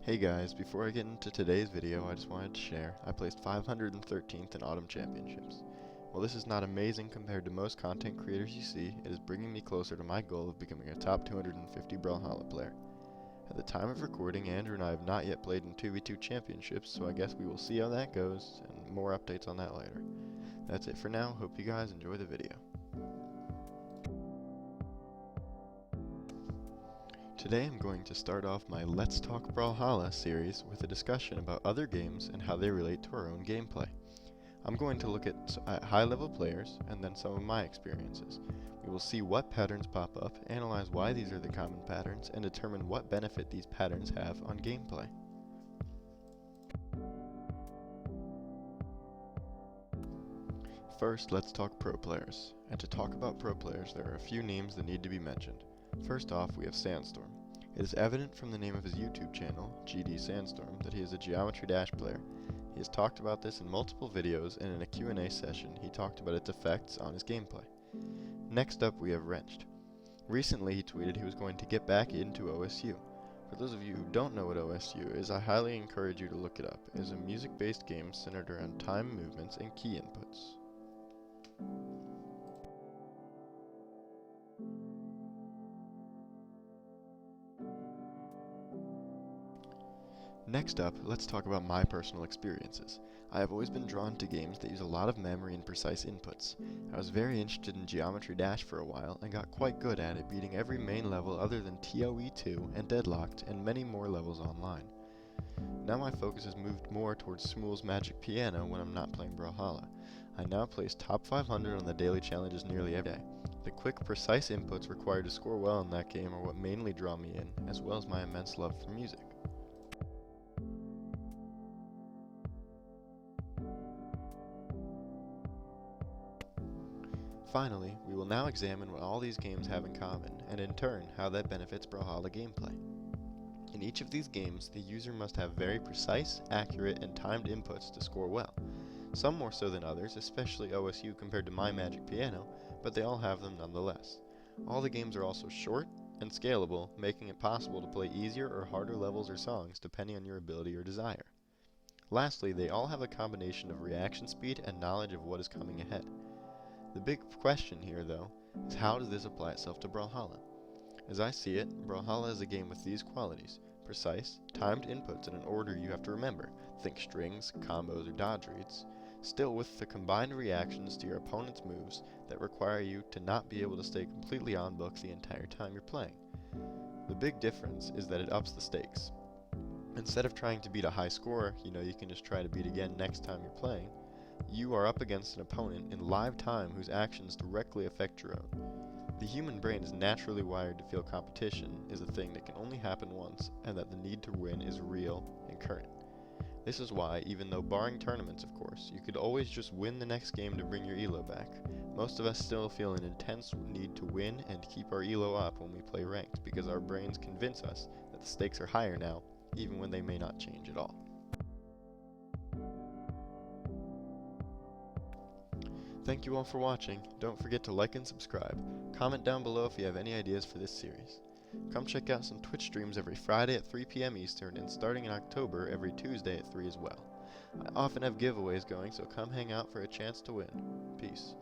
Hey guys, before I get into today's video, I just wanted to share, I placed 513th in Autumn Championships. While this is not amazing compared to most content creators you see, it is bringing me closer to my goal of becoming a top 250 Brawlhalla player. At the time of recording, Andrew and I have not yet played in 2v2 championships, so I guess we will see how that goes, and more updates on that later. That's it for now, hope you guys enjoy the video. Today I'm going to start off my Let's Talk Brawlhalla series with a discussion about other games and how they relate to our own gameplay. I'm going to look at high-level players and then some of my experiences. We will see what patterns pop up, analyze why these are the common patterns, and determine what benefit these patterns have on gameplay. First, let's talk pro players. And to talk about pro players, there are a few names that need to be mentioned. First off, we have Sandstorm. It is evident from the name of his YouTube channel, GD Sandstorm, that he is a Geometry Dash player. He has talked about this in multiple videos, and in a Q&A session, he talked about its effects on his gameplay. Next up, we have Wrenched. Recently, he tweeted he was going to get back into OSU. For those of you who don't know what OSU is, I highly encourage you to look it up. It is a music-based game centered around time movements and key inputs. Next up, let's talk about my personal experiences. I have always been drawn to games that use a lot of memory and precise inputs. I was very interested in Geometry Dash for a while and got quite good at it, beating every main level other than TOE 2 and Deadlocked and many more levels online. Now my focus has moved more towards Smool's Magic Piano when I'm not playing Brawlhalla. I now place top 500 on the daily challenges nearly every day. The quick, precise inputs required to score well in that game are what mainly draw me in, as well as my immense love for music. Finally, we will now examine what all these games have in common, and in turn, how that benefits Brawlhalla gameplay. In each of these games, the user must have very precise, accurate, and timed inputs to score well. Some more so than others, especially OSU compared to my Magic Piano, but they all have them nonetheless. All the games are also short and scalable, making it possible to play easier or harder levels or songs depending on your ability or desire. Lastly, they all have a combination of reaction speed and knowledge of what is coming ahead. The big question here, though, is how does this apply itself to Brawlhalla? As I see it, Brawlhalla is a game with these qualities: precise, timed inputs in an order you have to remember, think strings, combos, or dodge reads, still with the combined reactions to your opponent's moves that require you to not be able to stay completely on book the entire time you're playing. The big difference is that it ups the stakes. Instead of trying to beat a high score, you can just try to beat again next time you're playing. You are up against an opponent in live time whose actions directly affect your own. The human brain is naturally wired to feel competition is a thing that can only happen once, and that the need to win is real and current. This is why, even though barring tournaments of course, you could always just win the next game to bring your elo back, most of us still feel an intense need to win and keep our elo up when we play ranked, because our brains convince us that the stakes are higher now, even when they may not change at all. Thank you all for watching. Don't forget to like and subscribe. Comment down below if you have any ideas for this series. Come check out some Twitch streams every Friday at 3 p.m. Eastern, and starting in October every Tuesday at 3 as well. I often have giveaways going, so come hang out for a chance to win. Peace.